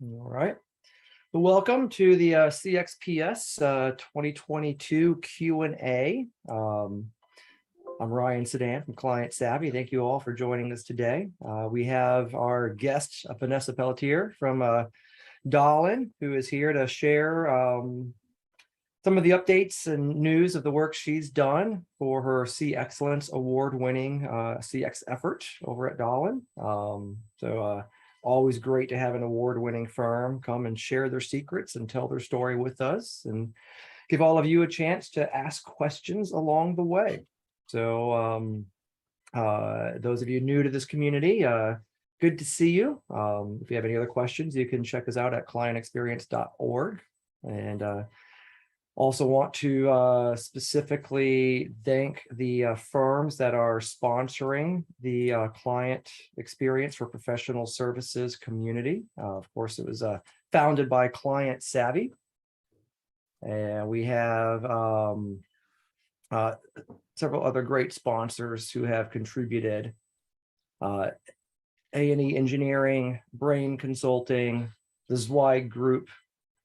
All right. Well, welcome to the CXPS 2022 Q&A. I'm Ryan Sedan from Client Savvy. Thank you all for joining us today. We have our guest, Vanessa Pelletier from DAHLIN, who is here to share some of the updates and news of the work she's done for her CX-cellence award-winning CX effort over at DAHLIN. Always great to have an award-winning firm come and share their secrets and tell their story with us and give all of you a chance to ask questions along the way. So those of you new to this community, good to see you. If you have any other questions, you can check us out at clientexperience.org. And also want to specifically thank the firms that are sponsoring the Client Experience for Professional Services community. Of course, it was founded by Client Savvy. And we have several other great sponsors who have contributed. A&E Engineering, Brain Consulting, the Zweig Group,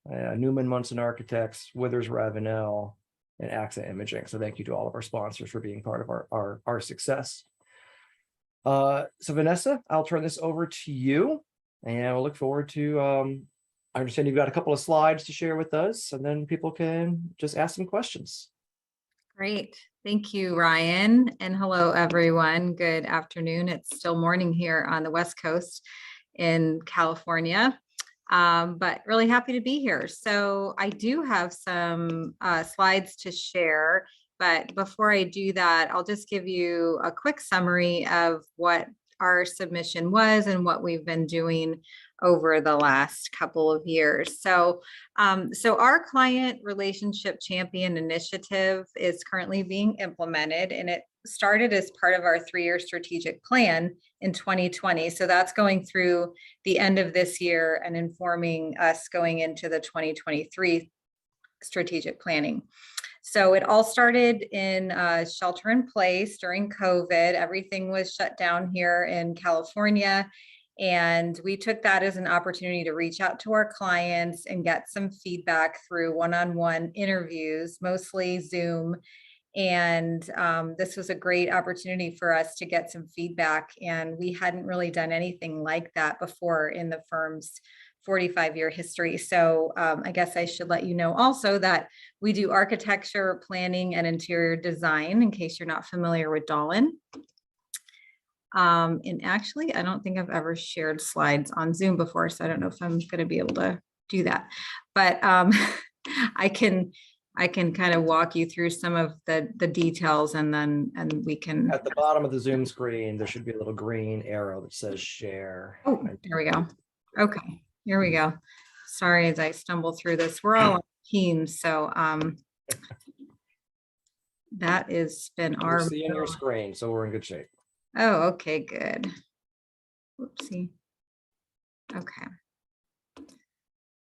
Newman Munson Architects, Withers Ravenel, and AXA Imaging. So thank you to all of our sponsors for being part of our success. So Vanessa, I'll turn this over to you, and we'll look forward to, I understand you've got a couple of slides to share with us, and then people can just ask some questions. Great. Thank you, Ryan. And hello, everyone. Good afternoon. It's still morning here on the West Coast in California. But really happy to be here. So I do have some slides to share, but before I do that, I'll just give you a quick summary of what our submission was and what we've been doing over the last couple of years. So our client relationship champion initiative is currently being implemented, and it started as part of our 3-year strategic plan in 2020. So that's going through the end of this year and informing us going into the 2023 strategic planning. So it all started in shelter in place during COVID. Everything was shut down here in California. And we took that as an opportunity to reach out to our clients and get some feedback through one-on-one interviews, mostly Zoom. And this was a great opportunity for us to get some feedback. And we hadn't really done anything like that before in the firm's 45-year history. So I guess I should let you know also that we do architecture, planning, and interior design, in case you're not familiar with DAHLIN. And actually, I don't think I've ever shared slides on Zoom before, so I don't know if I'm going to be able to do that. But I can kind of walk you through some of the details, and we can. At the bottom of the Zoom screen, there should be a little green arrow that says share. Oh, there we go. Okay, here we go. Sorry as I stumble through this. We're all on Teams, so that has been our. We're seeing your screen, so we're in good shape. Oh, okay, good. Whoopsie. Okay.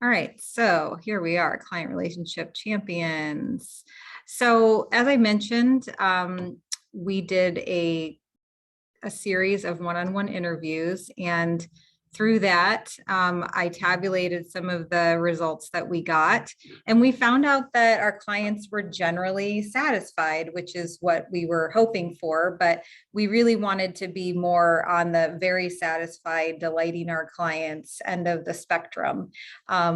All right, so here we are, client relationship champions. So as I mentioned, we did a series of one-on-one interviews, and through that, I tabulated some of the results that we got, and we found out that our clients were generally satisfied, which is what we were hoping for, but we really wanted to be more on the very satisfied, delighting our clients end of the spectrum.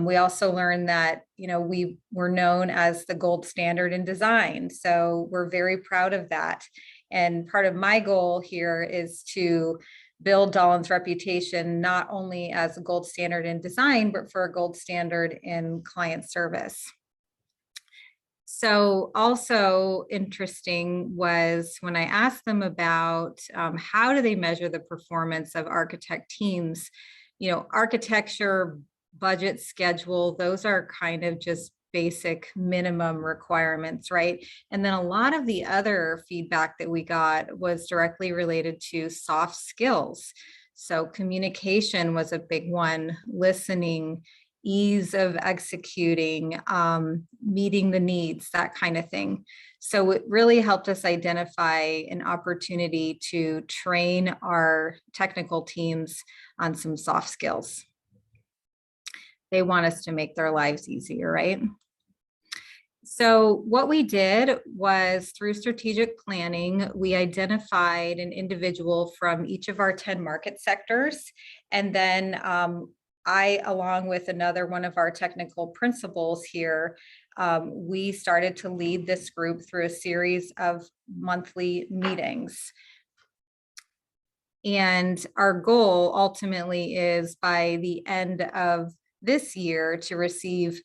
We also learned that, we were known as the gold standard in design, so we're very proud of that. And part of my goal here is to build DAHLIN's reputation not only as a gold standard in design, but for a gold standard in client service. So also interesting was when I asked them about how do they measure the performance of architect teams, architecture, budget, schedule, those are kind of just basic minimum requirements, right? And then a lot of the other feedback that we got was directly related to soft skills. So communication was a big one, listening, ease of executing, meeting the needs, that kind of thing. So it really helped us identify an opportunity to train our technical teams on some soft skills. they want us to make their lives easier, right? So what we did was, through strategic planning, we identified an individual from each of our 10 market sectors. And then I, along with another one of our technical principals here, we started to lead this group through a series of monthly meetings. And our goal ultimately is, by the end of this year, to receive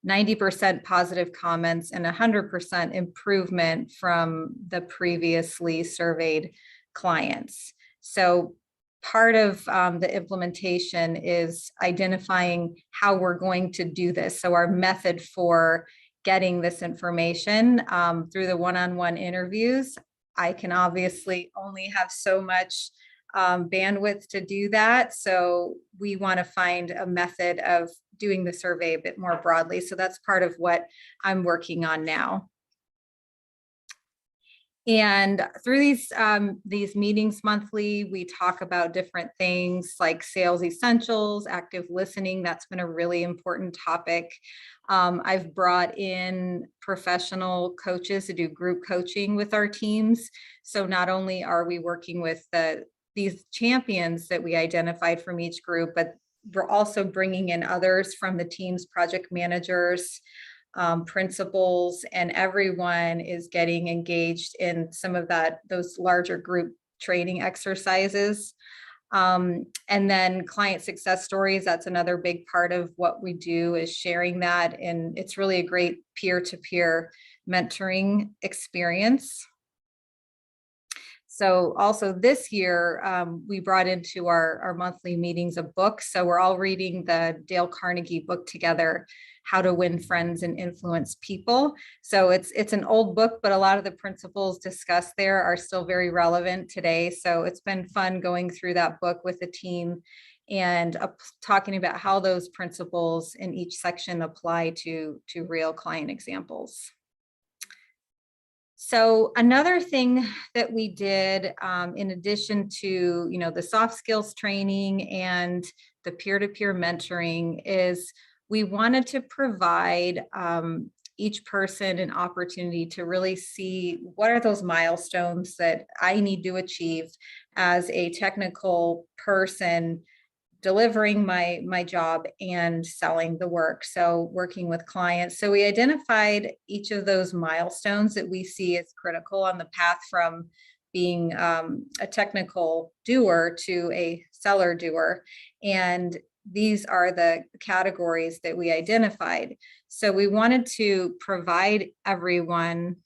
90% positive comments and 100% improvement from the previously surveyed clients. So part of the implementation is identifying how we're going to do this. So our method for getting this information through the one-on-one interviews. I can obviously only have so much bandwidth to do that. So we want to find a method of doing the survey a bit more broadly. So that's part of what I'm working on now. And through these meetings monthly, we talk about different things like sales essentials, active listening. That's been a really important topic. I've brought in professional coaches to do group coaching with our teams. So not only are we working with these champions that we identified from each group, but we're also bringing in others from the team's project managers, principals, and everyone is getting engaged in some of those larger group training exercises. And then client success stories, that's another big part of what we do, is sharing that. And it's really a great peer-to-peer mentoring experience. So also this year, we brought into our monthly meetings a book. So we're all reading the Dale Carnegie book together, How to Win Friends and Influence People. So it's an old book, but a lot of the principles discussed there are still very relevant today. So it's been fun going through that book with the team and talking about how those principles in each section apply to real client examples. So another thing that we did, in addition to, the soft skills training and the peer-to-peer mentoring, is we wanted to provide each person an opportunity to really see what are those milestones that I need to achieve as a technical person delivering my job and selling the work. So working with clients. So we identified each of those milestones that we see as critical on the path from being a technical doer to a seller doer. And these are the categories that we identified. So we wanted to provide everyone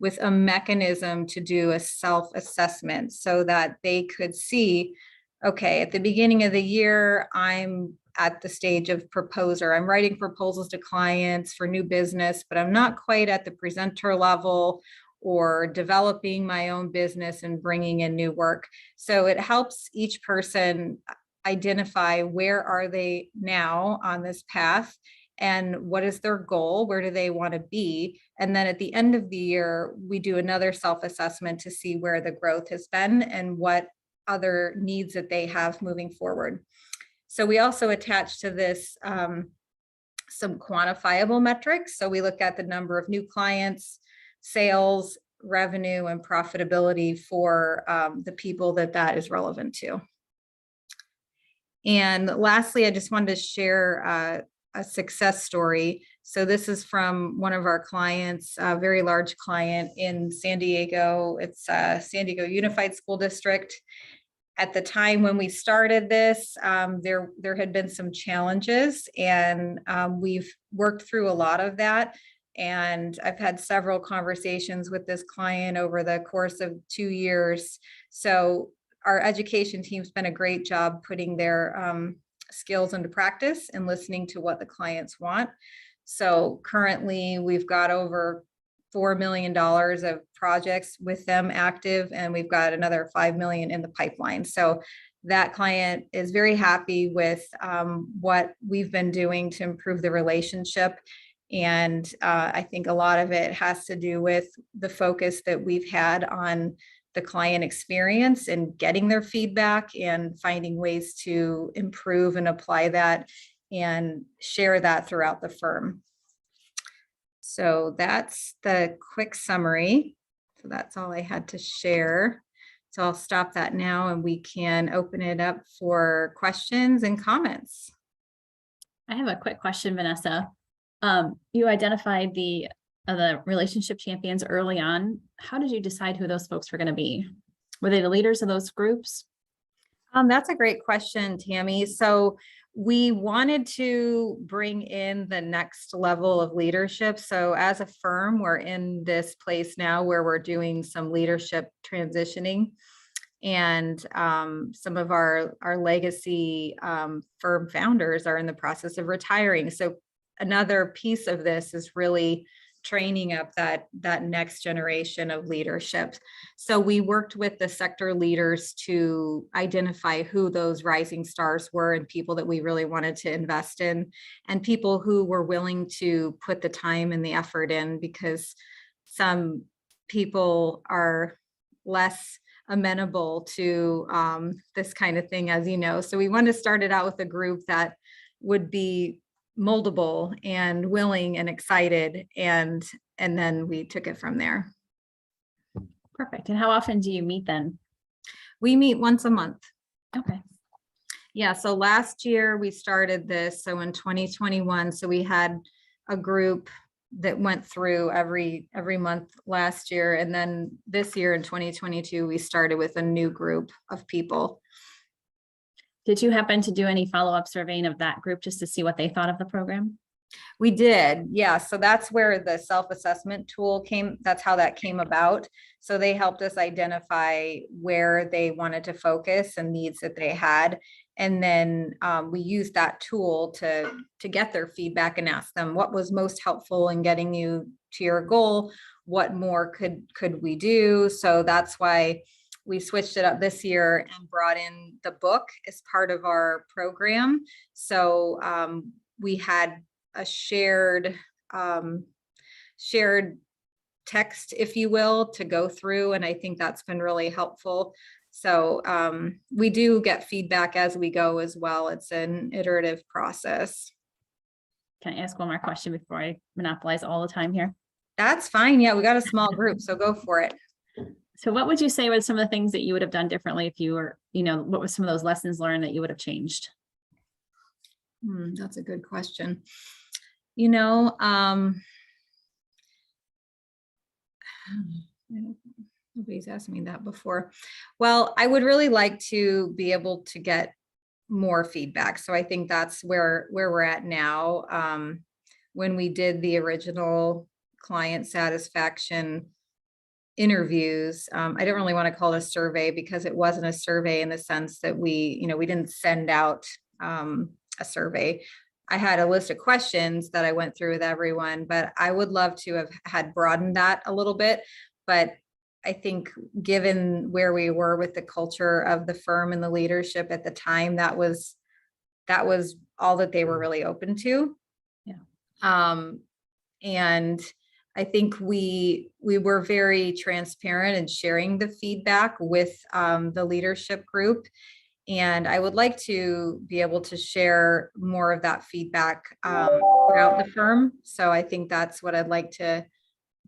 with a mechanism to do a self-assessment so that they could see, okay, at the beginning of the year, I'm at the stage of proposer. I'm writing proposals to clients for new business, but I'm not quite at the presenter level or developing my own business and bringing in new work. So it helps each person identify where are they now on this path and what is their goal, where do they want to be? And then at the end of the year, we do another self-assessment to see where the growth has been and what other needs that they have moving forward. So we also attach to this some quantifiable metrics. So we look at the number of new clients, sales, revenue, and profitability for the people that is relevant to. And lastly, I just wanted to share a success story. So this is from one of our clients, a very large client in San Diego. It's San Diego Unified School District. At the time when we started this, there had been some challenges, and we've worked through a lot of that. And I've had several conversations with this client over the course of 2 years. So our education team's been a great job putting their skills into practice and listening to what the clients want. So currently we've got over $4 million of projects with them active, and we've got another 5 million in the pipeline. So that client is very happy with what we've been doing to improve the relationship. And I think a lot of it has to do with the focus that we've had on the client experience and getting their feedback and finding ways to improve and apply that and share that throughout the firm. So that's the quick summary. So that's all I had to share. So I'll stop that now and we can open it up for questions and comments. I have a quick question, Vanessa. You identified the relationship champions early on. How did you decide who those folks were going to be? Were they the leaders of those groups? That's a great question, Tammy. So we wanted to bring in the next level of leadership. So as a firm, we're in this place now where we're doing some leadership transitioning. And some of our legacy firm founders are in the process of retiring. So another piece of this is really training up that next generation of leadership. So we worked with the sector leaders to identify who those rising stars were and people that we really wanted to invest in, and people who were willing to put the time and the effort in, because some people are less amenable to this kind of thing, as you know. So we wanted to start it out with a group that would be moldable and willing and excited, and then we took it from there. Perfect. And how often do you meet then? We meet once a month. Okay. Yeah, so last year we started this, so in 2021, so we had a group that went through every month last year, and then this year in 2022 we started with a new group of people. Did you happen to do any follow-up surveying of that group just to see what they thought of the program? We did, yeah. So that's where the self-assessment tool came. That's how that came about. So they helped us identify where they wanted to focus and needs that they had. And then we used that tool to get their feedback and ask them what was most helpful in getting you to your goal. What more could we do? So that's why we switched it up this year and brought in the book as part of our program. So we had a shared text, if you will, to go through. And I think that's been really helpful. So we do get feedback as we go as well. It's an iterative process. Can I ask one more question before I monopolize all the time here? That's fine. Yeah, we got a small group, so go for it. So what would you say were some of the things that you would have done differently if you were, what was some of those lessons learned that you would have changed? That's a good question. Nobody's asked me that before. Well, I would really like to be able to get more feedback. So I think that's where we're at now. When we did the original client satisfaction interviews, I didn't really want to call it a survey because it wasn't a survey in the sense that we didn't send out a survey. I had a list of questions that I went through with everyone, but I would love to have had broadened that a little bit. But I think given where we were with the culture of the firm and the leadership at the time, that was all that they were really open to. Yeah. And I think we were very transparent in sharing the feedback with the leadership group. And I would like to be able to share more of that feedback throughout the firm. So I think that's what I'd like to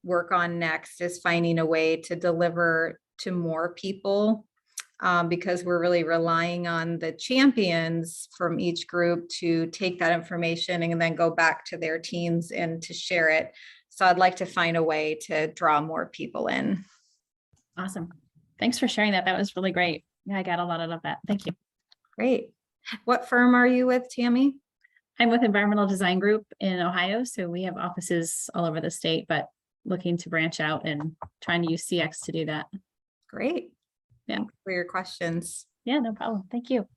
work on next, is finding a way to deliver to more people, because we're really relying on the champions from each group to take that information and then go back to their teams and to share it. So I'd like to find a way to draw more people in. Awesome. Thanks for sharing that. That was really great. Yeah, I got a lot out of that. Thank you. Great. What firm are you with, Tammy? I'm with Environmental Design Group in Ohio. So we have offices all over the state, but looking to branch out and trying to use CX to do that. Great. Yeah. Thanks for your questions. Yeah, no problem. Thank you.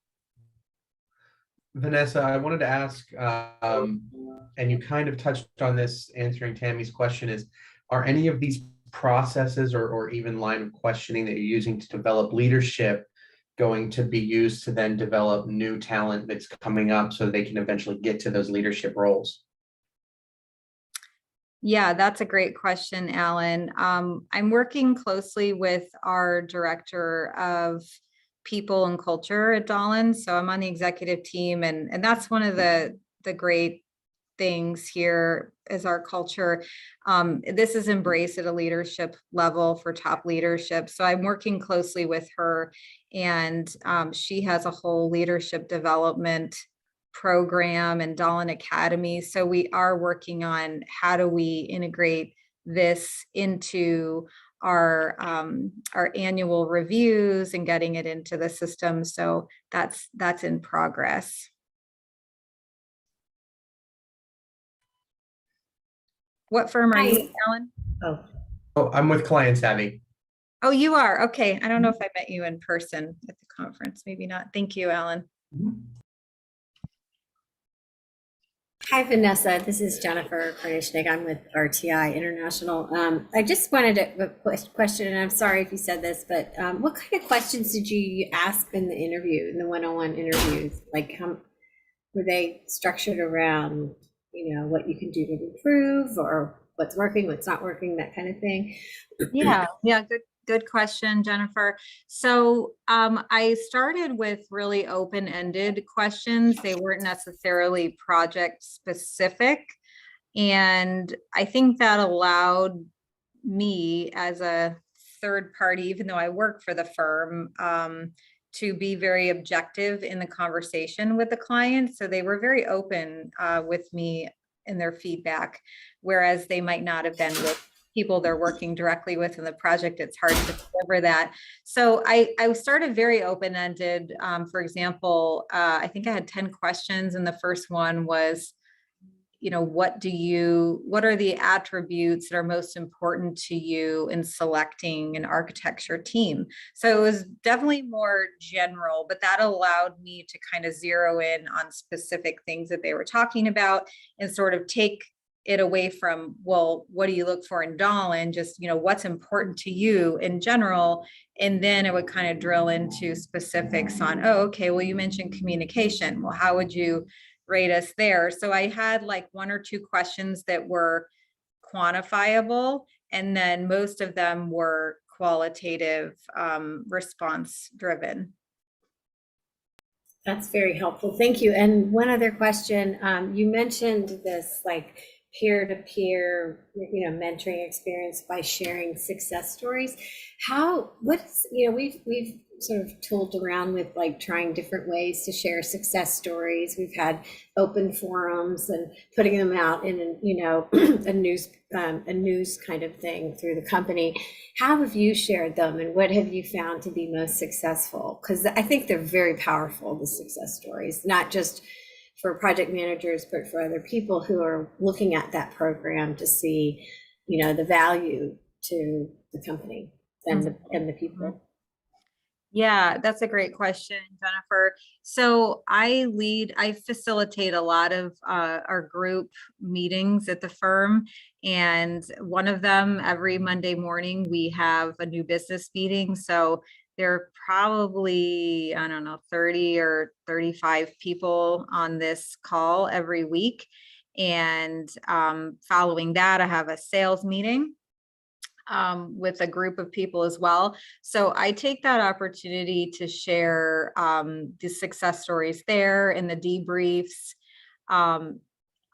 Vanessa, I wanted to ask, and you kind of touched on this answering Tammy's question, are any of these processes or even line of questioning that you're using to develop leadership going to be used to then develop new talent that's coming up so they can eventually get to those leadership roles? Yeah, that's a great question, Alan. I'm working closely with our director of people and culture at DAHLIN. So I'm on the executive team, and that's one of the the great things here is our culture. This is embraced at a leadership level for top leadership. So I'm working closely with her, and she has a whole leadership development program and DAHLIN Academy. So we are working on how do we integrate this into our annual reviews and getting it into the system. So that's in progress. What firm are you, Alan? Oh, I'm with Client Savvy. Oh, you are. Okay. I don't know if I met you in person at the conference. Maybe not. Thank you, Alan. Hi, Vanessa. This is Jennifer Kornishnik. I'm with RTI International. I just wanted a question, and I'm sorry if you said this, but what kind of questions did you ask in the interview, in the one-on-one interviews? Like, how were they structured around, what you can do to improve, or what's working, what's not working, that kind of thing? Yeah, good question, Jennifer. So I started with really open-ended questions. They weren't necessarily project specific. And I think that allowed me as a third party, even though I work for the firm, to be very objective in the conversation with the client. So they were very open with me in their feedback, whereas they might not have been with people they're working directly with in the project. It's hard to deliver that. So I started very open-ended. For example, I think I had 10 questions, and the first one was, what are the attributes that are most important to you in selecting an architecture team? So it was definitely more general, but that allowed me to kind of zero in on specific things that they were talking about and sort of take it away from, well, what do you look for in DAHLIN? Just, what's important to you in general. And then it would kind of drill into specifics on, oh, okay, well, you mentioned communication. Well, how would you rate us there? So I had like one or two questions that were quantifiable, and then most of them were qualitative, response driven. That's very helpful. Thank you. And one other question, you mentioned this like peer-to-peer, mentoring experience by sharing success stories. We've sort of tooled around with like trying different ways to share success stories. We've had open forums and putting them out in a news kind of thing through the company. How have you shared them, and what have you found to be most successful? Because I think they're very powerful, the success stories, not just for project managers, but for other people who are looking at that program to see, the value to the company and the people. Yeah, that's a great question, Jennifer. So I facilitate a lot of our group meetings at the firm. And one of them, every Monday morning, we have a new business meeting. So there are probably, 30 or 35 people on this call every week. And following that, I have a sales meeting with a group of people as well. So I take that opportunity to share the success stories there and the debriefs on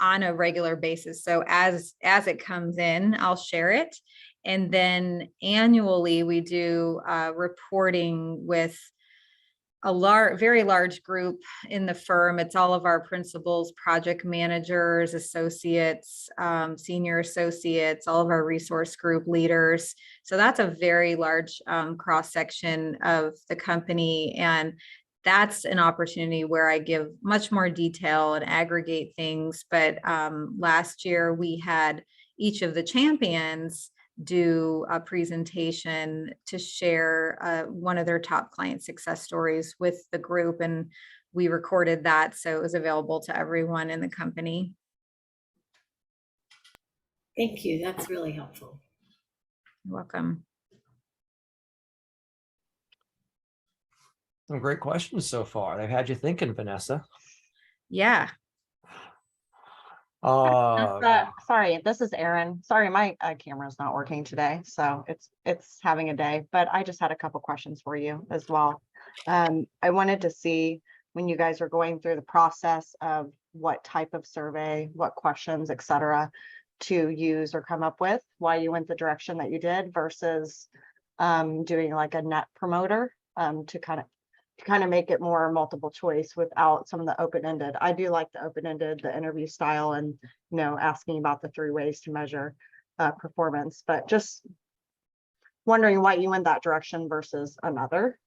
a regular basis. So as it comes in, I'll share it. And then annually we do reporting with a very large group in the firm. It's all of our principals, project managers, associates, senior associates, all of our resource group leaders. So that's a very large cross-section of the company. And that's an opportunity where I give much more detail and aggregate things. But last year we had each of the champions do a presentation to share one of their top client success stories with the group, and we recorded that, so it was available to everyone in the company. Thank you. That's really helpful. You're welcome. Some great questions so far. They've had you thinking, Vanessa. Yeah. Sorry, this is Erin. Sorry, my camera's not working today, so it's having a day, but I just had a couple questions for you as well. I wanted to see when you guys are going through the process of what type of survey, what questions, et cetera, to use or come up with, why you went the direction that you did versus doing like a net promoter to kind of make it more multiple choice without some of the open-ended. I do like the open-ended, the interview style, and asking about the 3 ways to measure performance, but just wondering why you went that direction versus another.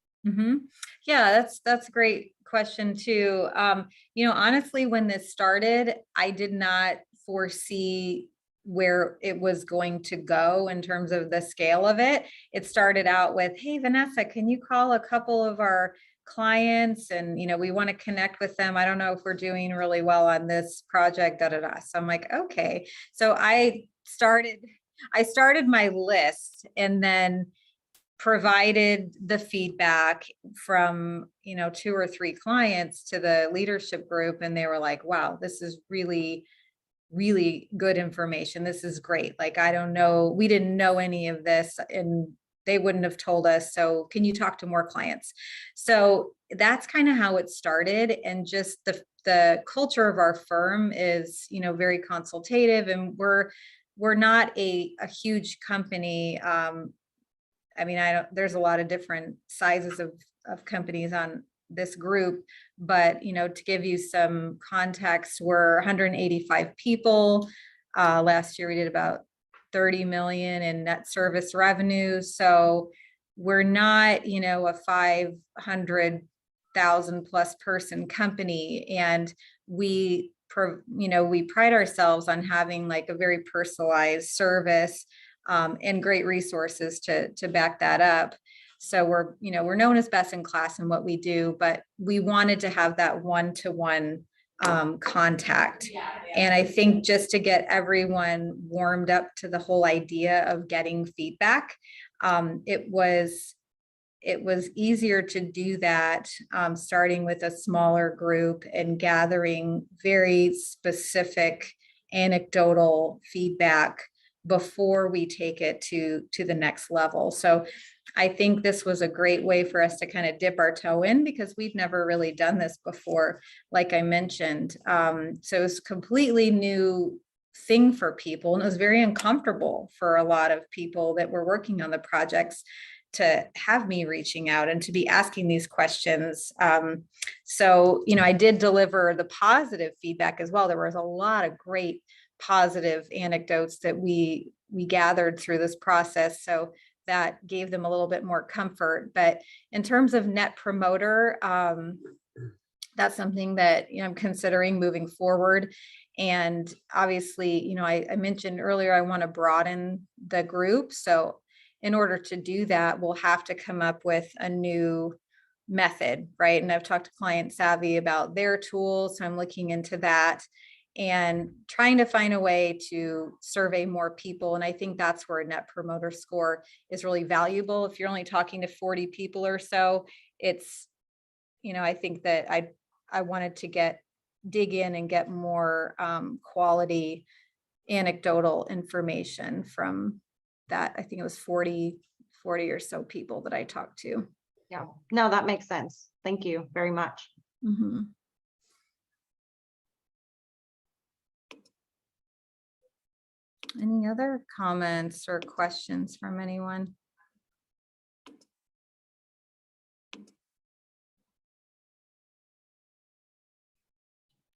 Yeah, that's a great question too. Honestly, when this started, I did not foresee where it was going to go in terms of the scale of it. It started out with, hey, Vanessa, can you call a couple of our clients? And, we want to connect with them. I don't know if we're doing really well on this project, da, da, da. So I'm like, okay. So I started my list and then provided the feedback from 2 or 3 clients to the leadership group, and they were like, wow, this is really good information. This is great. Like, I don't know, we didn't know any of this and they wouldn't have told us, so can you talk to more clients? So that's kind of how it started. And just the culture of our firm is very consultative, and we're not a huge company. There's a lot of different sizes of companies on this group, but, to give you some context, we're 185 people. Last year we did about 30 million in net service revenue. So we're not, a 500,000 plus person company. And we pride ourselves on having like a very personalized service, and great resources to back that up. So we're known as best in class in what we do, but we wanted to have that one-to-one contact. And I think just to get everyone warmed up to the whole idea of getting feedback, it was easier to do that, starting with a smaller group and gathering very specific anecdotal feedback before we take it to the next level. So I think this was a great way for us to kind of dip our toe in, because we've never really done this before, like I mentioned. So it's a completely new thing for people, and it was very uncomfortable for a lot of people that were working on the projects to have me reaching out and to be asking these questions. So, I did deliver the positive feedback as well. There was a lot of great positive anecdotes that we gathered through this process. So that gave them a little bit more comfort. But in terms of net promoter, that's something that I'm considering moving forward. And obviously, I mentioned earlier, I want to broaden the group. So in order to do that, we'll have to come up with a new method, right? And I've talked to Client Savvy about their tools, so I'm looking into that and trying to find a way to survey more people. And I think that's where a net promoter score is really valuable. If you're only talking to 40 people or so, it's, I think that I wanted to dig in and get more quality anecdotal information from that. I think it was 40 or so people that I talked to. Yeah, no, that makes sense. Thank you very much. Mm-hmm. Any other comments or questions from anyone?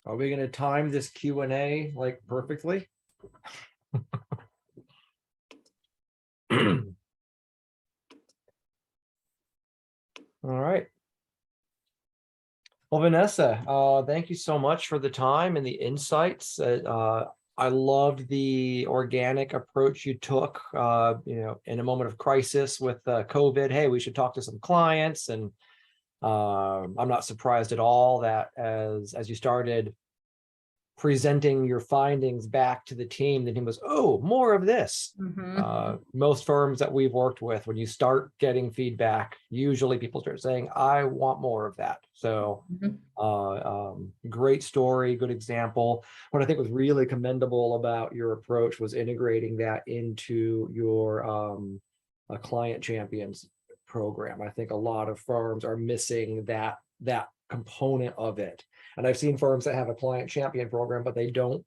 Are we going to time this Q&A like perfectly? All right. Well, Vanessa, thank you so much for the time and the insights. I loved the organic approach you took, in a moment of crisis with COVID. Hey, we should talk to some clients. And I'm not surprised at all that as you started presenting your findings back to the team was, oh, more of this. Mm-hmm. Most firms that we've worked with, when you start getting feedback, usually people start saying, I want more of that. So great story, good example. What I think was really commendable about your approach was integrating that into your client champions program. I think a lot of firms are missing that component of it. And I've seen firms that have a client champion program, but they don't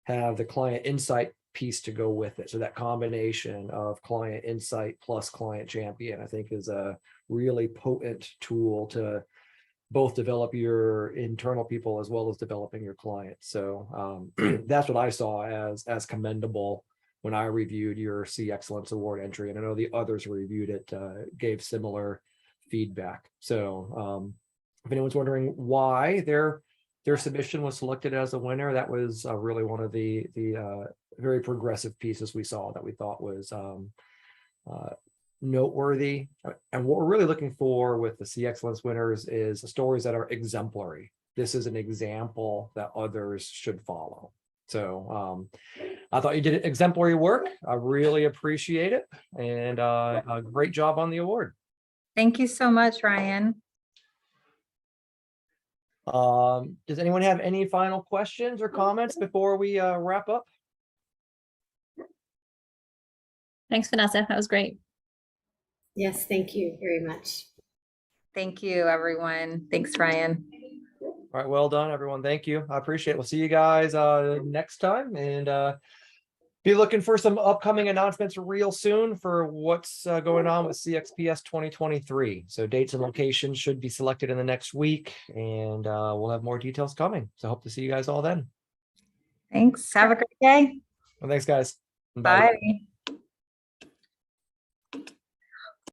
have the client insight piece to go with it. So that combination of client insight plus client champion, I think, is a really potent tool to both develop your internal people as well as developing your clients. So that's what I saw as commendable when I reviewed your CX-cellence award entry. And I know the others who reviewed it gave similar feedback. So if anyone's wondering why their submission was selected as a winner, that was really one of the very progressive pieces we saw that we thought was noteworthy. And what we're really looking for with the CX-cellence winners is stories that are exemplary. This is an example that others should follow. So I thought you did exemplary work. I really appreciate it. And a great job on the award. Thank you so much, Ryan. Does anyone have any final questions or comments before we wrap up? Thanks, Vanessa. That was great. Yes, thank you very much. Thank you, everyone. Thanks, Ryan. All right, well done, everyone. Thank you. I appreciate it. We'll see you guys next time, and be looking for some upcoming announcements real soon for what's going on with CXPS 2023. So dates and locations should be selected in the next week, and we'll have more details coming. So hope to see you guys all then. Thanks. Have a great day. Well, thanks, guys. Bye.